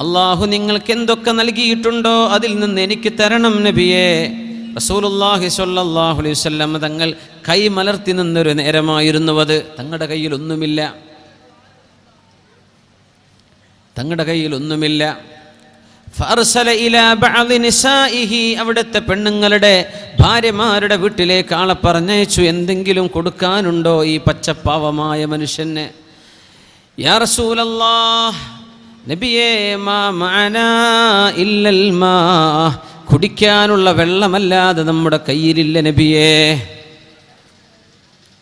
അല്ലാഹു നിങ്ങൾക്ക് എന്തൊക്കെ നൽകിയിട്ടുണ്ടോ അതിൽ നിന്ന് എനിക്ക് തരണം നബിയേ. റസൂലുള്ളാഹി സ്വല്ലല്ലാഹു അലൈഹി വസല്ലം തങ്ങൾ കൈ മലർത്തി നിന്നൊരു നേരമായിരുന്നു അത്. തങ്ങളുടെ കയ്യിലൊന്നുമില്ല. ഫഅർസല ഇലാ ബഅദി നിസാഇഹി, അവിടുത്തെ പെണ്ണുങ്ങളുടെ ഭാര്യമാരുടെ വീട്ടിലേക്ക് ആളെ പറഞ്ഞയച്ചു. എന്തെങ്കിലും കൊടുക്കാനുണ്ടോ ഈ പച്ചപ്പാവമായ മനുഷ്യന്? യാ റസൂലല്ലാഹ്, നബിയേ, മാ മഅനാ ഇല്ലൽ മാ, കുടിക്കാനുള്ള വെള്ളമല്ലാതെ നമ്മുടെ കയ്യിലില്ല നബിയേ.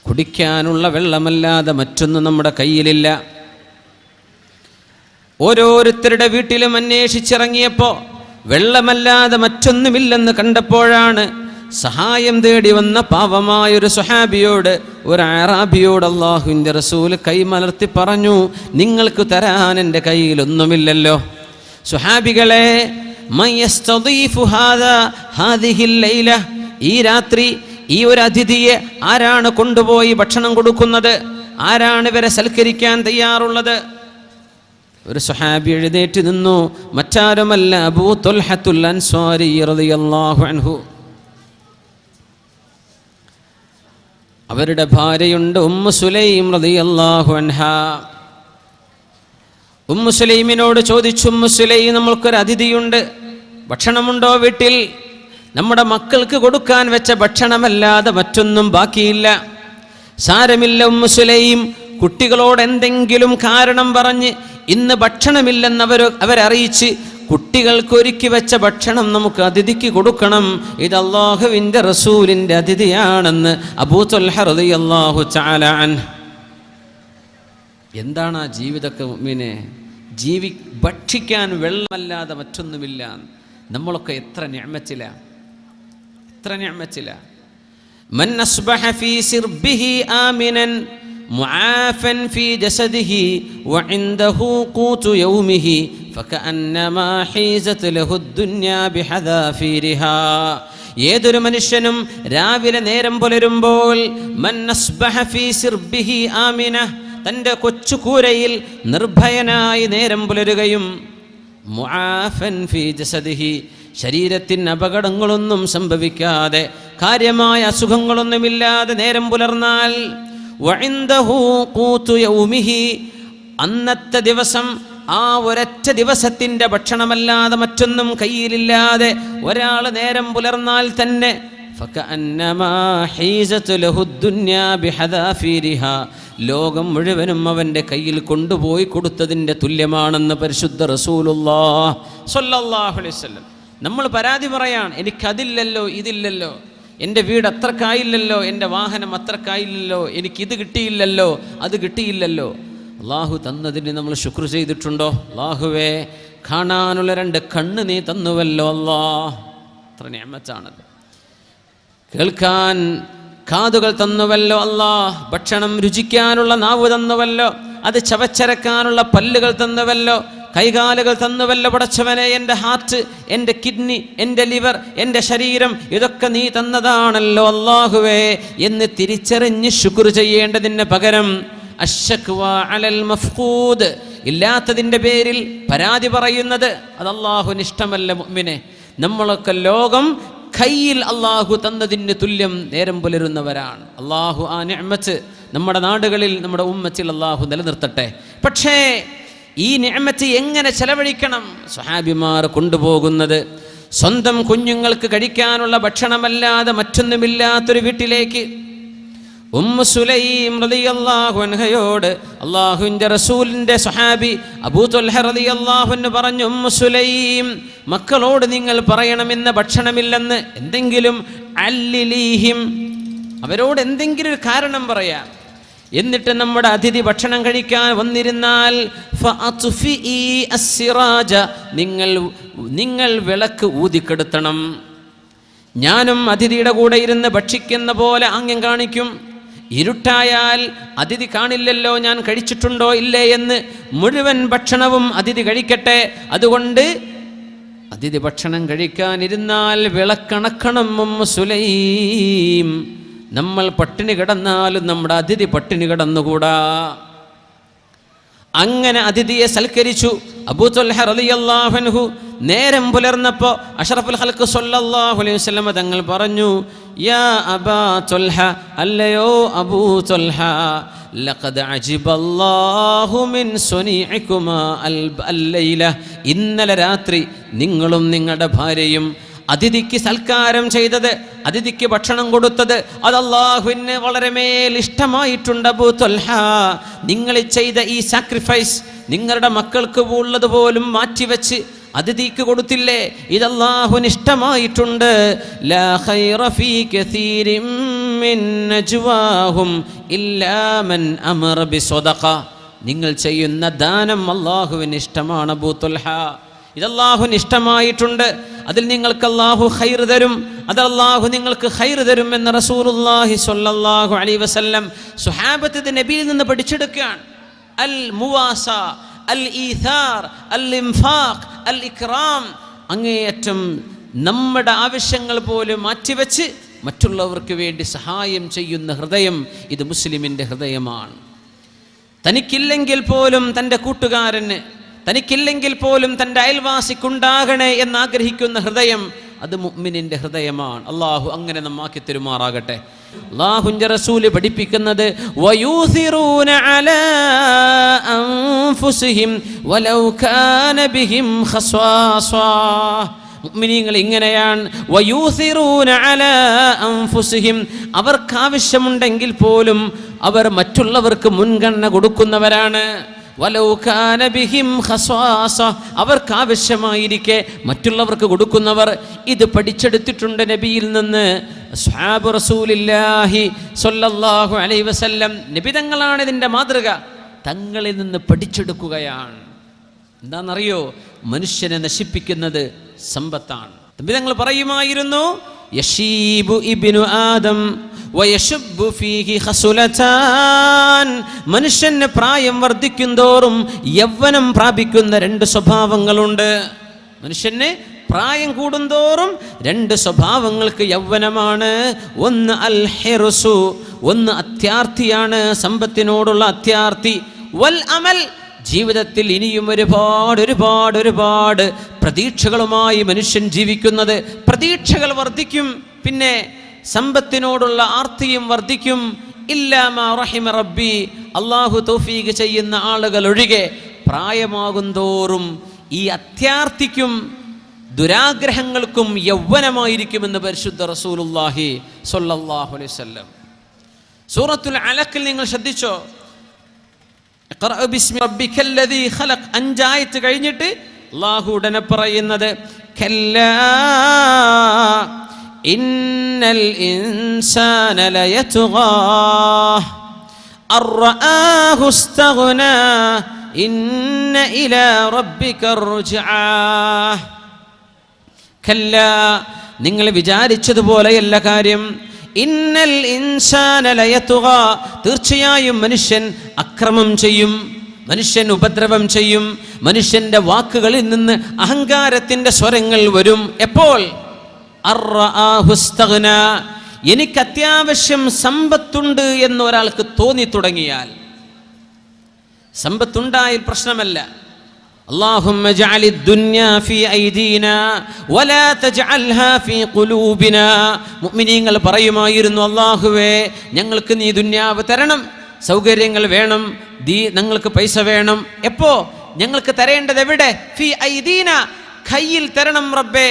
കുടിക്കാനുള്ള വെള്ളമല്ലാതെ മറ്റൊന്നും നമ്മുടെ കയ്യിലില്ല. ഓരോരുത്തരുടെ വീട്ടിലും അന്വേഷിച്ചിറങ്ങിയപ്പോൾ വെള്ളമല്ലാതെ മറ്റൊന്നുമില്ലെന്ന് കണ്ടപ്പോഴാണ് സഹായം തേടി വന്ന പാവമായൊരു സ്വഹാബിയോട്, ഒരു അറാബിയോട് അല്ലാഹുവിൻ്റെ റസൂൽ കൈമലർത്തി പറഞ്ഞു, നിങ്ങൾക്ക് തരാൻ എൻ്റെ കയ്യിലൊന്നുമില്ലല്ലോ. സ്വഹാബികളെ, ഈ രാത്രി ഈ ഒരു അതിഥിയെ ആരാണ് കൊണ്ടുപോയി ഭക്ഷണം കൊടുക്കുന്നത്? ആരാണ് ഇവരെ സൽക്കരിക്കാൻ തയ്യാറുള്ളത്? ഒരു സ്വഹാബി എഴുന്നേറ്റ് നിന്നു. മറ്റാരുമല്ല, അബൂ തുൽഹത്തുൽ അൻസ്വാരി റളിയല്ലാഹു അൻഹു. അവരുടെ ഭാര്യയുണ്ട് ഉമ്മു സുലൈം റളിയല്ലാഹു അൻഹാ. ഉമ്മു സുലൈമിനോട് ചോദിച്ചു, ഉമ്മു സുലൈം, നമ്മൾക്കൊരു അതിഥിയുണ്ട്, ഭക്ഷണമുണ്ടോ വീട്ടിൽ? നമ്മുടെ മക്കൾക്ക് കൊടുക്കാൻ വെച്ച ഭക്ഷണമല്ലാതെ മറ്റൊന്നും ബാക്കിയില്ല. സാരമില്ല ഉമ്മു സുലൈം, കുട്ടികളോട് എന്തെങ്കിലും കാരണം പറഞ്ഞ് ഇന്ന് ഭക്ഷണമില്ലെന്ന് അവരറിയിച്ച് കുട്ടികൾക്ക് ഒരുക്കി വെച്ച ഭക്ഷണം നമുക്ക് അതിഥിക്ക് കൊടുക്കണം. ഇത് അല്ലാഹുവിൻ്റെ റസൂലിൻ്റെ അതിഥിയാണെന്ന് അബൂ തുൽഹ റളിയല്ലാഹു തആല അൻഹു. എന്താണ് ആ ജീവിതമൊക്കെ മുഅ്മിനെ? ഭക്ഷിക്കാൻ വെള്ളമല്ലാതെ മറ്റൊന്നുമില്ല. നമ്മളൊക്കെ എത്ര നിഅമത്തിലാ. മൻ അസ്ബഹ ഫീ സിർബിഹി ആമിനൻ മുആഫൻ ഫീ ജസദിഹി വഇൻദഹു ഖൂതു യൗമിഹി ഫകഅന്നമാ ഹീസത് ലഹു ദുനിയാ ബിഹദാഫിരിഹാ. ഏതൊരു മനുഷ്യനും രാവിലെ നേരം പുലരുമ്പോൾ മൻ അസ്ബഹ ഫീ സിർബിഹി ആമിന, തൻ്റെ കൊച്ചുകൂരയിൽ നിർഭയനായി നേരം പുലരുകയും മുആഫൻ ഫീ ജസദിഹി, ശരീരത്തിന് അപകടങ്ങളൊന്നും സംഭവിക്കാതെ കാര്യമായ അസുഖങ്ങളൊന്നുമില്ലാതെ നേരം പുലർന്നാൽ വഇൻദഹു ഖൂതു യൗമിഹി, അന്നത്തെ ദിവസം ആ ഒരൊറ്റ ദിവസത്തിൻ്റെ ഭക്ഷണമല്ലാതെ മറ്റൊന്നും കയ്യിലില്ലാതെ ഒരാൾ നേരം പുലർന്നാൽ തന്നെ ഫകഅന്നമാ ഹീസത് ലഹു ദുനിയാ ബിഹദാഫിരിഹാ, ലോകം മുഴുവനും അവൻ്റെ കയ്യിൽ കൊണ്ടുപോയി കൊടുത്തതിൻ്റെ തുല്യമാണെന്ന് പരിശുദ്ധ റസൂലുള്ളാഹി സ്വല്ലല്ലാഹു അലൈഹി വസല്ലം. നമ്മൾ പരാതി പറയാണ്, എനിക്കതില്ലല്ലോ, ഇതില്ലല്ലോ, എൻ്റെ വീട് അത്രക്കായില്ലല്ലോ, എൻ്റെ വാഹനം അത്രക്കായില്ലല്ലോ, എനിക്കിത് കിട്ടിയില്ലല്ലോ, അത് കിട്ടിയില്ലല്ലോ. അള്ളാഹു തന്നതിന് നമ്മൾ ശുക്ർ ചെയ്തിട്ടുണ്ടോ? അള്ളാഹുവേ, കാണാനുള്ള 2 കണ്ണ് നീ തന്നുവല്ലോ അല്ലാഹ്, അത്ര നിഅമത്താണത്. കേൾക്കാൻ കാതുകൾ തന്നുവല്ലോ അല്ലാഹ്, ഭക്ഷണം രുചിക്കാനുള്ള നാവ് തന്നുവല്ലോ, അത് ചവച്ചരക്കാനുള്ള പല്ലുകൾ തന്നുവല്ലോ, കൈകാലുകൾ തന്നുവല്ലോ. പടച്ചവനെ, എൻ്റെ ഹാർട്ട്, എൻ്റെ കിഡ്നി, എൻ്റെ ലിവർ, എൻ്റെ ശരീരം, ഇതൊക്കെ നീ തന്നതാണല്ലോ അല്ലാഹുവേ എന്ന് തിരിച്ചറിഞ്ഞ് ശുക്ർ ചെയ്യേണ്ടതിന് പകരം അശ്ശക്വാ അലൽ മഫ്ഖൂദ്, ഇല്ലാത്തതിൻ്റെ പേരിൽ പരാതി പറയുന്നത്, അത് അല്ലാഹുവിന് ഇഷ്ടമല്ല മുഅ്മിനെ. നമ്മളൊക്കെ ലോകം കയ്യിൽ അല്ലാഹു തന്നതിന് തുല്യം നേരം പുലരുന്നവരാണ്. അല്ലാഹു ആ നിഅമത്ത് നമ്മുടെ നാടുകളിൽ, നമ്മുടെ ഉമ്മത്തിൽ അല്ലാഹു നിലനിർത്തട്ടെ. പക്ഷേ ഈ നിഅമത്ത് എങ്ങനെ ചെലവഴിക്കണം? സ്വഹാബിമാർ കൊണ്ടുപോകുന്നത് സ്വന്തം കുഞ്ഞുങ്ങൾക്ക് കഴിക്കാനുള്ള ഭക്ഷണമല്ലാതെ മറ്റൊന്നുമില്ലാത്തൊരു വീട്ടിലേക്ക്. ഉമ്മു സുലൈം റളിയല്ലാഹു അൻഹയോട് അല്ലാഹുവിൻ്റെ റസൂലിൻ്റെ സ്വഹാബി അബൂ തുൽഹ റളിയല്ലാഹു അൻഹു പറഞ്ഞു, ഉമ്മു സുലൈം, മക്കളോട് നിങ്ങൾ പറയണമെന്ന് ഭക്ഷണമില്ലെന്ന്. എന്തെങ്കിലും അല്ലിലീഹിം, അവരോട് എന്തെങ്കിലും ഒരു കാരണം പറയാം. എന്നിട്ട് നമ്മുടെ അതിഥി ഭക്ഷണം കഴിക്കാൻ വന്നിരുന്നാൽ ഫഅത്ഫിഇ അസ്സിറാജ, നിങ്ങൾ വിളക്ക് ഊതിക്കെടുത്തണം. ഞാനും അതിഥിയുടെ കൂടെ ഇരുന്ന് ഭക്ഷിക്കുന്ന പോലെ ആംഗ്യം കാണിക്കും. ഇരുട്ടായാൽ അതിഥി കാണില്ലല്ലോ ഞാൻ കഴിച്ചിട്ടുണ്ടോ ഇല്ലേ എന്ന്. മുഴുവൻ ഭക്ഷണവും അതിഥി കഴിക്കട്ടെ. അതുകൊണ്ട് അതിഥി ഭക്ഷണം കഴിക്കാനിരുന്നാൽ വിളക്കണക്കണം. ഉമ്മു സുലൈം, നമ്മൾ പട്ടിണി കിടന്നാലും നമ്മുടെ അതിഥി പട്ടിണി കിടന്നുകൂടാ. അങ്ങനെ അതിഥിയെ സൽക്കരിച്ചു. അബൂ ത്വൽഹ റളിയല്ലാഹു അൻഹു നേരം പുലർന്നപ്പോൾ അഷ്റഫുൽ ഖൽഖ് സ്വല്ലല്ലാഹു അലൈഹി വസല്ലം തങ്ങൾ പറഞ്ഞു, യാ അബാ ത്വൽഹ, അല്ലയോ അബൂ ത്വൽഹ, ലഖദ് അജിബല്ലാഹു മിൻ സുനീഇകുമാ അൽ-ലൈല, ഇന്നലെ രാത്രി നിങ്ങളും നിങ്ങളുടെ ഭാര്യയും അതിഥിക്ക് സൽക്കാരം ചെയ്തത്, അതിഥിക്ക് ഭക്ഷണം കൊടുത്തത്, അത് അല്ലാഹുവിന് വളരെ മേൽ ഇഷ്ടമായിട്ടുണ്ട്. അബൂ ത്വൽഹ, നിങ്ങൾ ചെയ്ത ഈ സാക്രിഫൈസ്, നിങ്ങളുടെ മക്കൾക്ക് ഉള്ളത് പോലും മാറ്റിവെച്ച് അതിഥിക്ക് കൊടുത്തില്ലേ, ഇത് അല്ലാഹുവിന് ഇഷ്ടമായിട്ടുണ്ട്. ലാ ഖൈറ ഫീ കസീരിൻ മിൻ നജ്വാഹും ഇല്ലാ മൻ അമറ ബിസ്സദഖ, നിങ്ങൾ ചെയ്യുന്ന ദാനം അല്ലാഹുവിന് ഇഷ്ടമാണ് അബൂ ത്വൽഹ, ഇത് അല്ലാഹുവിന് ഇഷ്ടമായിട്ടുണ്ട്, അതിൽ നിങ്ങൾക്ക് അല്ലാഹു ഖൈർ തരും, അത് അല്ലാഹു നിങ്ങൾക്ക് ഖൈർ തരും എന്ന് റസൂലുള്ളാഹി സ്വല്ലല്ലാഹു അലൈഹി വസല്ലം സ്വഹാബത്ത് നബിയിൽ നിന്ന് പഠിച്ചെടുക്കുകയാണ്. അൽ മുവാസ, അൽ ഈഥാർ, അൽ ഇൻഫാഖ്, അൽ ഇക്റാം, അങ്ങേയറ്റം നമ്മുടെ ആവശ്യങ്ങൾ പോലും മാറ്റിവെച്ച് മറ്റുള്ളവർക്ക് വേണ്ടി സഹായം ചെയ്യുന്ന ഹൃദയം, ഇത് മുസ്ലിമിൻ്റെ ഹൃദയമാണ്. തനിക്കില്ലെങ്കിൽ പോലും തൻ്റെ കൂട്ടുകാരന്, തനിക്കില്ലെങ്കിൽ പോലും തൻ്റെ അയൽവാസിക്കുണ്ടാകണേ എന്നാഗ്രഹിക്കുന്ന ഹൃദയം, അത് മുഅ്മിനിൻ്റെ ഹൃദയമാണ്. അള്ളാഹു അങ്ങനെ നമ്മാക്കി തെരുമാറാകട്ടെ. അല്ലാഹുവിൻ്റെ റസൂല് പഠിപ്പിക്കുന്നത് വയൂസിറൂന അലാ അൻഫുസിഹിം വലൗ കാന ബിഹിം ഖസ്വാസ, മുഅ്മിനീങ്ങൾ ഇങ്ങനെയാണ്. വയൂസിറൂന അലാ അൻഫുസിഹിം, അവർക്ക് ആവശ്യമുണ്ടെങ്കിൽ പോലും അവർ മറ്റുള്ളവർക്ക് മുൻഗണന കൊടുക്കുന്നവരാണ്. വലൗ കാന ബിഹിം ഖസ്വാസ, അവർക്ക് ആവശ്യമായിരിക്കെ മറ്റുള്ളവർക്ക് കൊടുക്കുന്നവർ. ഇത് പഠിച്ചെടുത്തിട്ടുണ്ട് നബിയിൽ നിന്ന്. അസ്ഹാബു റസൂലില്ലാഹി സ്വല്ലല്ലാഹു അലൈഹി വസല്ലം, നബി തങ്ങളാണ് ഇതിൻ്റെ മാതൃക, തങ്ങളിൽ നിന്ന് പഠിച്ചെടുക്കുകയാണ്. എന്താണെന്നറിയോ, മനുഷ്യനെ നശിപ്പിക്കുന്നത് സമ്പത്താണ്. നബി തങ്ങൾ പറയുമായിരുന്നു, യശീബു ഇബ്നു ആദം വയശുബ്ബു ഫീഹി ഖസുലതാൻ, മനുഷ്യന് പ്രായം വർദ്ധിക്കുന്തോറും യൗവനം പ്രാപിക്കുന്ന രണ്ട് സ്വഭാവങ്ങളുണ്ട്. മനുഷ്യന് പ്രായം കൂടുന്തോറും രണ്ട് സ്വഭാവങ്ങൾക്ക് യൗവനമാണ്. ഒന്ന് അൽ ഹിർസു, ഒന്ന് അത്യാർത്തിയാണ്, സമ്പത്തിനോടുള്ള അത്യാർത്തി. വൽ അമൽ, ജീവിതത്തിൽ ഇനിയും ഒരുപാട് പ്രതീക്ഷകളുമായി മനുഷ്യൻ ജീവിക്കുന്നത്. പ്രതീക്ഷകൾ വർദ്ധിക്കും, പിന്നെ സമ്പത്തിനോടുള്ള ആർത്തിയും വർദ്ധിക്കും. ഇല്ലാ മാ റഹിമ റബ്ബി, അല്ലാഹു തൗഫീഖ് ചെയ്യുന്ന ആളുകൾ ഒഴികെ. പ്രായമാകും തോറും ഈ അത്യാർത്തിക്കും ദുരാഗ്രഹങ്ങൾക്കും യൗവനമായിരിക്കുമെന്ന് പരിശുദ്ധ റസൂലുള്ളാഹി സ്വല്ലല്ലാഹു അലൈഹി വസല്ലം. സൂറത്തുൽ അലഖിൽ നിങ്ങൾ ശ്രദ്ധിച്ചോ, ഇഖ്റഅ ബിസ്മി റബ്ബിക്കല്ലദീ ഖലഖ്, 5 ആയത്ത് കഴിഞ്ഞിട്ട് അല്ലാഹു ഉടനെ പറയുന്നത് കല്ലാ ഇന്നൽ ഇൻസാന ലയത്ഗാ അർആഹു ഇസ്തഗ്നാ ഇന്ന ഇലാ റബ്ബിക റുജ്ആ. കല്ലാ, നിങ്ങൾ വിചാരിച്ചതുപോലെയല്ല കാര്യം. ഇന്നൽ ഇൻസാന ലയത്ഗാ, തീർച്ചയായും മനുഷ്യൻ അക്രമം ചെയ്യും, മനുഷ്യൻ ഉപദ്രവം ചെയ്യും, മനുഷ്യന്റെ വാക്കുകളിൽ നിന്ന് അഹങ്കാരത്തിന്റെ സ്വരങ്ങൾ വരും. എപ്പോൾ? അർആഹു ഇസ്തഗ്നാ, എനിക്ക് അത്യാവശ്യം സമ്പത്തുണ്ട് എന്ന് ഒരാൾക്ക് തോന്നി തുടങ്ങിയാൽ. സമ്പത്തുണ്ടായാൽ പ്രശ്നമല്ല. اللهم اجعل الدنيا في أيدينا ولا تجعلها في قلوبنا. മുഅ്മിനീങ്ങൾ പറയുമായിരുന്നു, അല്ലാഹുവേ ഞങ്ങൾക്ക് നീ ദുനിയാവ് തരണം, സൗകര്യങ്ങൾ വേണം, ഞങ്ങൾക്ക് പൈസ വേണം. എപ്പോ? ഞങ്ങൾക്ക് തരേണ്ടത് എവിടെ? ഫി ഐദീന, കയ്യിൽ തരണം റബ്ബേ,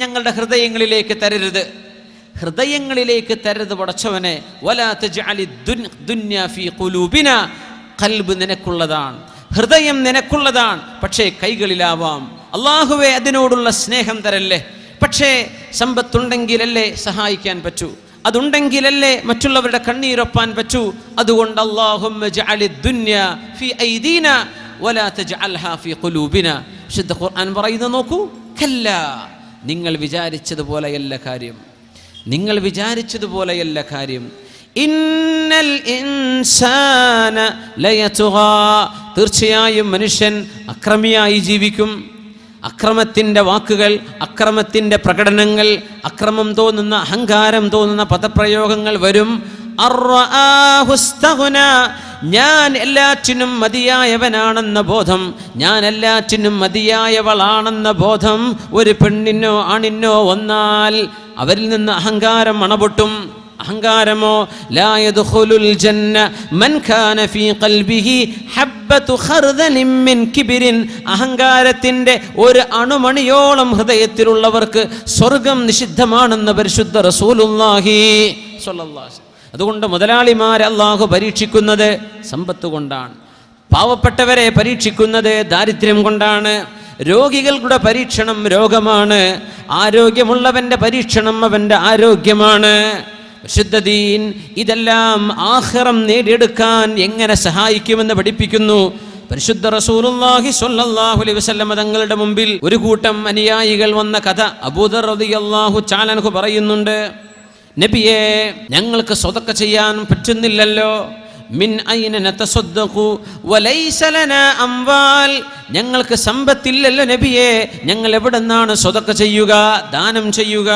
ഞങ്ങളുടെ ഹൃദയങ്ങളിലേക്ക് തരരുത്. ഹൃദയങ്ങളിലേക്ക് തരരുത് പടച്ചവനെ. വലാ തജ്അലി ദുനിയ ഫി ഖുലൂബിന, ഖൽബ് നിനക്കുള്ളതാണ്, ഹൃദയം നിനക്കുള്ളതാണ്, പക്ഷേ കൈകളിലാവാം. അല്ലാഹുവേ അതിനോടുള്ള സ്നേഹം തരല്ലേ. പക്ഷേ സമ്പത്തുണ്ടെങ്കിലല്ലേ സഹായിക്കാൻ പറ്റൂ, അതുണ്ടെങ്കിലല്ലേ മറ്റുള്ളവരുടെ കണ്ണീരൊപ്പാൻ പറ്റൂ. അതുകൊണ്ട് അല്ലാഹുമ്മ ജഅലി ദുനിയ ഫി ഐദീന വലാ തജ്അൽഹാ ഫി ഖുലൂബിന. വിശുദ്ധ ഖുർആൻ പറയുന്നത് നോക്കൂ, കല്ലാ, നിങ്ങൾ വിചാരിച്ചതുപോലെയല്ല കാര്യം, നിങ്ങൾ വിചാരിച്ചതുപോലെയല്ല കാര്യം. ഇന്നൽ ഇൻസാന ലയത്ഗാ, തീർച്ചയായും മനുഷ്യൻ അക്രമിയായി ജീവിക്കും. അക്രമത്തിൻ്റെ വാക്കുകൾ, അക്രമത്തിൻ്റെ പ്രകടനങ്ങൾ, അക്രമം തോന്നുന്ന, അഹങ്കാരം തോന്നുന്ന പദപ്രയോഗങ്ങൾ വരും. അർആഹു ഇസ്തഗ്നാ, ഞാൻ എല്ലാറ്റിനും മതിയായവനാണെന്ന ബോധം, ഞാൻ എല്ലാറ്റിനും മതിയായവളാണെന്ന ബോധം ഒരു പെണ്ണിനോ ആണിനോ വന്നാൽ അവരിൽ നിന്ന് അഹങ്കാരം മണപൊട്ടും. അഹങ്കാരമോ ലാ യദ്ഖുലുൽ ജന്ന മൻ കാന ഫീ ഖൽബിഹി ഹബ്ബതു ഖർദലിൻ മിൻ കിബ്രിൻ. അഹങ്കാരത്തിന്റെ ഒരു അണുമണിയോളം ഹൃദയത്തിലുള്ളവർക്ക് സ്വർഗം നിഷിദ്ധമാണെന്ന് പരിശുദ്ധ റസൂലുള്ളാഹി സ്വല്ലല്ലാഹു അലൈഹി വസല്ലം. അതുകൊണ്ട് മുതലാളിമാരെ അല്ലാഹു പരീക്ഷിക്കുന്നത് സമ്പത്ത് കൊണ്ടാണ്, പാവപ്പെട്ടവരെ പരീക്ഷിക്കുന്നത് ദാരിദ്ര്യം കൊണ്ടാണ്, രോഗികളുടെ പരീക്ഷണം രോഗമാണ്, ആരോഗ്യമുള്ളവന്റെ പരീക്ഷണം അവന്റെ ആരോഗ്യമാണ്. വിശുദ്ധ ദീൻ ഇതെല്ലാം ആഖിറം നേടിയെടുക്കാൻ എങ്ങനെ സഹായിക്കുമെന്ന് പഠിപ്പിക്കുന്നു. പരിശുദ്ധ റസൂലുള്ളാഹി സ്വല്ലല്ലാഹു അലൈഹി വസല്ലം തങ്ങളുടെ മുമ്പിൽ ഒരു കൂട്ടം അനുയായികൾ വന്ന കഥ അബൂദർ റളിയല്ലാഹു തആല അൻഹു പറയുന്നുണ്ട്. നബിയേ, ഞങ്ങൾക്ക് സ്വതക്ക ചെയ്യാൻ പറ്റുന്നില്ലല്ലോ. മിൻ ഐന നതസദ്ദഖു വലൈസ ലനാ അംവാൽ. ഞങ്ങൾക്ക് സമ്പത്തില്ലല്ലോ നബിയേ, ഞങ്ങൾ എവിടെന്നാണ് സ്വതക്ക ചെയ്യുക, ദാനം ചെയ്യുക?